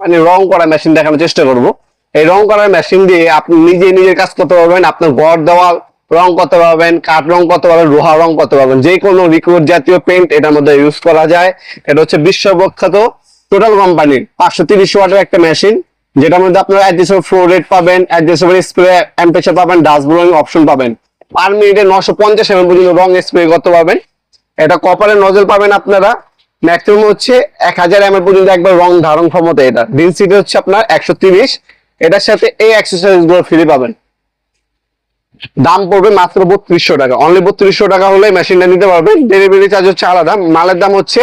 Company রং করা machine দেখানোর চেষ্টা করব। এই রং করার মেশিন দিয়ে আপনি নিজে নিজের কাজ করতে পারবেন, আপনার ঘর দেওয়াল রং করতে পারবেন, কাঠ রং করতে পারবেন, লোহা রং করতে পারবেন, যে কোনো লিকুইড জাতীয় পেইন্ট এটার মধ্যে ইউজ করা যায়। এটা হচ্ছে বিশ্ববিখ্যাত টোটাল কোম্পানির 530 ওয়াটের একটা মেশিন, যেটার মধ্যে আপনারা অ্যাডজাস্টেবল ফ্লো রেট পাবেন, অ্যাডজাস্টেবল স্প্রে টেম্পারেচার পাবেন, ডাস্ট ব্লোয়িং অপশন পাবেন, পার মিনিটে 950 ml পর্যন্ত রং স্প্রে করতে পারবেন। এটা কপারের নজল পাবেন আপনারা, ম্যাক্সিমাম হচ্ছে 1000 ml পর্যন্ত একবার রং ধারণ ক্ষমতা। এটা ডেনসিটি হচ্ছে আপনার 130। এটার সাথে এই অ্যাক্সেসরিজ গুলো ফ্রি পাবেন। দাম পড়বে মাত্র 3200 টাকা। অনলি 3200 টাকা হলে মেশিনটা নিতে পারবেন। ডেলিভারি চার্জ হচ্ছে আলাদা, মালের দাম হচ্ছে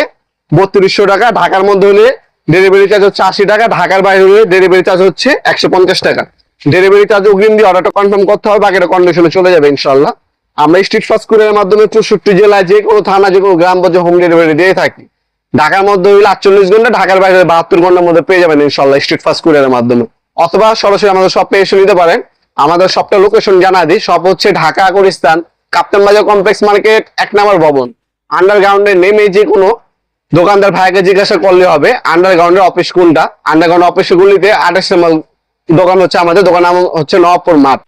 3200 টাকা। ঢাকার মধ্যে হলে ডেলিভারি চার্জ হচ্ছে 80 টাকা, ঢাকার বাইরে হলে ডেলিভারি চার্জ হচ্ছে 150 টাকা। ডেলিভারি চার্জ অগ্রিম দিয়ে অর্ডারটা কনফার্ম করতে হবে, বাকিটা কন্ডিশনে চলে যাবে ইনশাআল্লাহ। আমরা স্ট্রিট ফাস্ট কুরিয়ারের মাধ্যমে 64 জেলায় যে কোনো থানা, যে কোনো গ্রাম পর্যায়ে হোম ডেলিভারি দিয়ে থাকি। ঢাকার মধ্যে হইলে 48 ঘন্টা, ঢাকার বাইরে 72 ঘন্টার মধ্যে পেয়ে যাবেন ইনশাআল্লাহ স্ট্রিট ফাস্ট কুরিয়ারের মাধ্যমে। অথবা সরাসরি আমাদের শপে এসে নিতে পারেন। আমাদের শপটা লোকেশন জানা দিই, শপ হচ্ছে ঢাকা গুলিস্তান কাপ্তান বাজার কমপ্লেক্স মার্কেট 1 নম্বর ভবন। আন্ডারগ্রাউন্ডে নেমে যে কোনো দোকানদার ভাইকে জিজ্ঞাসা করলে হবে আন্ডারগ্রাউন্ডের অফিস কোনটা। আন্ডারগ্রাউন্ড অফিস গুলিতে 28 নম্বর দোকান হচ্ছে আমাদের, দোকান নাম হচ্ছে নবাবপুর মাঠ।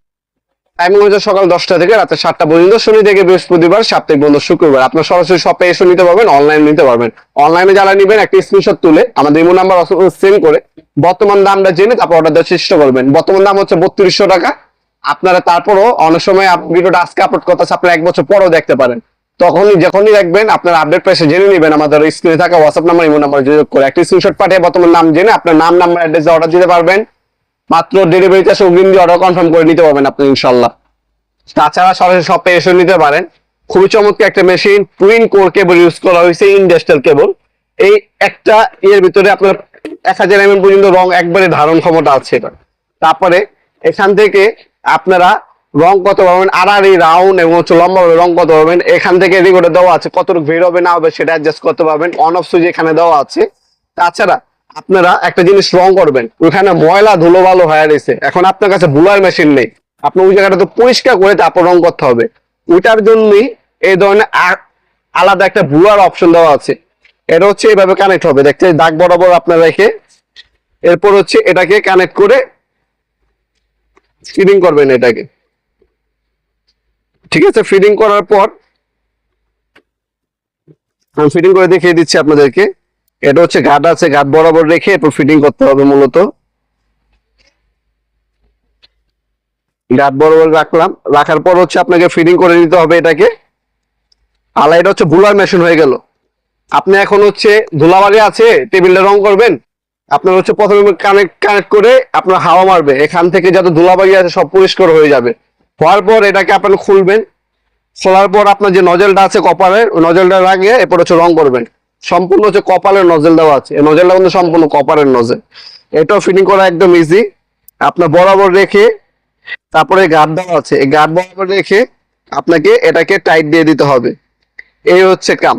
টাইমিং হচ্ছে সকাল 10টা থেকে রাতে 7টা পর্যন্ত, শনি থেকে বৃহস্পতিবার, সাপ্তাহিক বন্ধ শুক্রবার। আপনার সরাসরি শপে এসে নিতে পারবেন, অনলাইনে নিতে পারবেন। অনলাইনে যারা নেবেন একটা স্ক্রিনশট তুলে আমাদের ইমো নাম্বার সেন্ড করে বর্তমান দামটা জেনে তারপর অর্ডার দেওয়ার চেষ্টা করবেন। বর্তমান দাম হচ্ছে 3200 টাকা। আপনারা তারপরও অনেক সময় ভিডিওটা আজকে আপলোড করতেছে, আপনারা 1 বছর পরেও দেখতে পারেন। যখনই দেখবেন আপনারা আপডেট প্রাইসে জেনে নেবেন। আমাদের স্ক্রিনে থাকা হোয়াটসঅ্যাপ নাম্বার, ইমো নাম্বার যোগাযোগ করে একটা স্ক্রিনশট পাঠিয়ে বর্তমান নাম জেনে আপনার নাম, নাম্বার, অ্যাড্রেস অর্ডার দিতে পারবেন। মাত্র ডেলিভারি চার্জ অগ্রিম দিয়ে অর্ডার কনফার্ম করে নিতে পারবেন আপনি ইনশাআল্লাহ। তাছাড়া সরাসরি শপে এসে নিতে পারেন। খুবই চমৎকার একটা মেশিন, টুইন কোর কেবল ইউজ করা হয়েছে, ইন্ডাস্ট্রিয়াল কেবল। এই একটা এর ভিতরে আপনার 1000 ml পর্যন্ত রং একবারে ধারণ ক্ষমতা আছে এটা। তারপরে এখান থেকে আপনারা রং করতে পারবেন, আড়াআড়ি রাউন্ড এবং হচ্ছে লম্বা রং করতে পারবেন। এখান থেকে রেগুলেটর দেওয়া আছে, কতটুকু বের হবে না হবে সেটা অ্যাডজাস্ট করতে পারবেন। অন অফ সুইচ এখানে দেওয়া আছে। তাছাড়া আপনারা একটা জিনিস রং করবেন, ওখানে ময়লা ধুলো ভালো হয়ে রয়েছে, এখন আপনার কাছে বুলার মেশিন নেই, আপনার ওই জায়গাটা তো পরিষ্কার করে তারপর রং করতে হবে। ওইটার জন্যই এই ধরনের আলাদা একটা বুলার অপশন দেওয়া আছে। এটা হচ্ছে এইভাবে কানেক্ট হবে, দেখতে দাগ বরাবর আপনার রেখে এরপর হচ্ছে এটাকে কানেক্ট করে ফিডিং করবেন এটাকে। ঠিক আছে, ফিডিং করার পর আমি ফিডিং করে দেখিয়ে দিচ্ছি আপনাদেরকে। এটা হচ্ছে গার্ড আছে, গার্ড বরাবর রেখে এরপর ফিডিং করতে হবে। মূলত গার্ড বরাবর রাখলাম, রাখার পর হচ্ছে আপনাকে ফিডিং করে নিতে হবে এটাকে। এটা হচ্ছে বুলার মেশিন হয়ে গেল। আপনি এখন হচ্ছে ধুলাবাড়ি আছে, টেবিলটা রং করবেন, আপনার হচ্ছে প্রথমে কানেক্ট করে আপনার হাওয়া মারবে, এখান থেকে যত ধুলাবাড়ি আছে সব পরিষ্কার হয়ে যাবে। হওয়ার পর এটাকে আপনার খুলবেন, খোলার পর আপনার যে নজলটা আছে কপারের, ওই নজলটা লাগিয়ে এরপর হচ্ছে রং করবেন। সম্পূর্ণ হচ্ছে কপারের নজল দেওয়া আছে, এই নজলটা কিন্তু সম্পূর্ণ কপারের নজল। এটাও ফিটিং করা একদম ইজি। আপনার বরাবর রেখে তারপরে গার্ড দেওয়া আছে, এই গার্ড বরাবর রেখে আপনাকে এটাকে টাইট দিয়ে দিতে হবে। এই হচ্ছে কাম।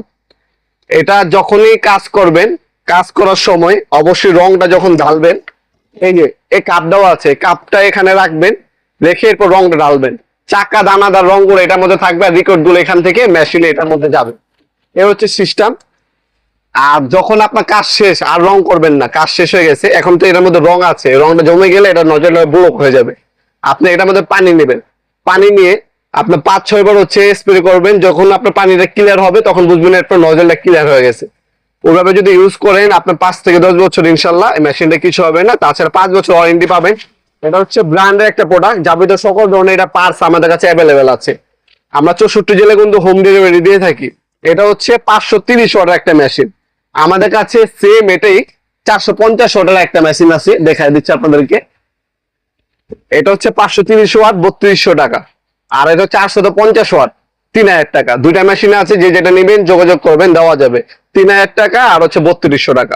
এটা যখনই কাজ করবেন, কাজ করার সময় অবশ্যই রংটা যখন ঢালবেন, এই যে এই কাপ দেওয়া আছে, কাপটা এখানে রাখবেন, রেখে এরপর রংটা ঢালবেন। চাকা দানাদার রংগুলো এটার মধ্যে থাকবে, আর রিকর্ড গুলো এখান থেকে মেশিনে এটার মধ্যে যাবে। এ হচ্ছে সিস্টেম। আর যখন আপনার কাজ শেষ আর রং করবেন না, কাজ শেষ হয়ে গেছে, এখন তো এটার মধ্যে রং আছে, রংটা জমে গেলে এটা নজলে ব্লক হয়ে যাবে। আপনি এটার মধ্যে পানি নেবেন, পানি নিয়ে আপনার 5-6 বার হচ্ছে স্প্রে করবেন। যখন আপনার পানিটা ক্লিয়ার হবে তখন বুঝবেন এরপর নজলটা ক্লিয়ার হয়ে গেছে। ওইভাবে যদি ইউজ করেন আপনার 5 থেকে 10 বছর ইনশাল্লাহ এই মেশিনটা কিছু হবে না। তাছাড়া 5 বছর ওয়ারেন্টি পাবেন। এটা হচ্ছে ব্র্যান্ডের একটা প্রোডাক্ট, যাবতীয় সকল ধরনের এটা পার্টস আমাদের কাছে অ্যাভেলেবেল আছে। আমরা 64 জেলায় কিন্তু হোম ডেলিভারি দিয়ে থাকি। এটা হচ্ছে 530 ওয়াটের একটা মেশিন। আমাদের কাছে সেম এটাই 450 ওয়াটের একটা মেশিন আছে, দেখাই দিচ্ছি আপনাদেরকে। এটা হচ্ছে 530 ওয়াট 3200 টাকা, আর এটা 450 ওয়াট 3000 টাকা। দুইটা মেশিন আছে, যে যেটা নেবেন যোগাযোগ করবেন, দেওয়া যাবে। 3000 টাকা আর হচ্ছে 3200 টাকা,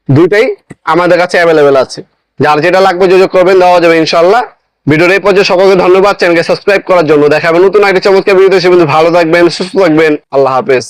দুইটাই আমাদের কাছে অ্যাভেলেবেল আছে। যার যেটা লাগবে যোগাযোগ করবেন, দেওয়া যাবে ইনশাল্লাহ। ভিডিওর এই পর্যায়ে সকলকে ধন্যবাদ চ্যানেলকে সাবস্ক্রাইব করার জন্য। দেখাবেন নতুন একটা চমৎকার ভিডিও। সে কিন্তু ভালো থাকবেন, সুস্থ থাকবেন। আল্লাহ হাফেজ।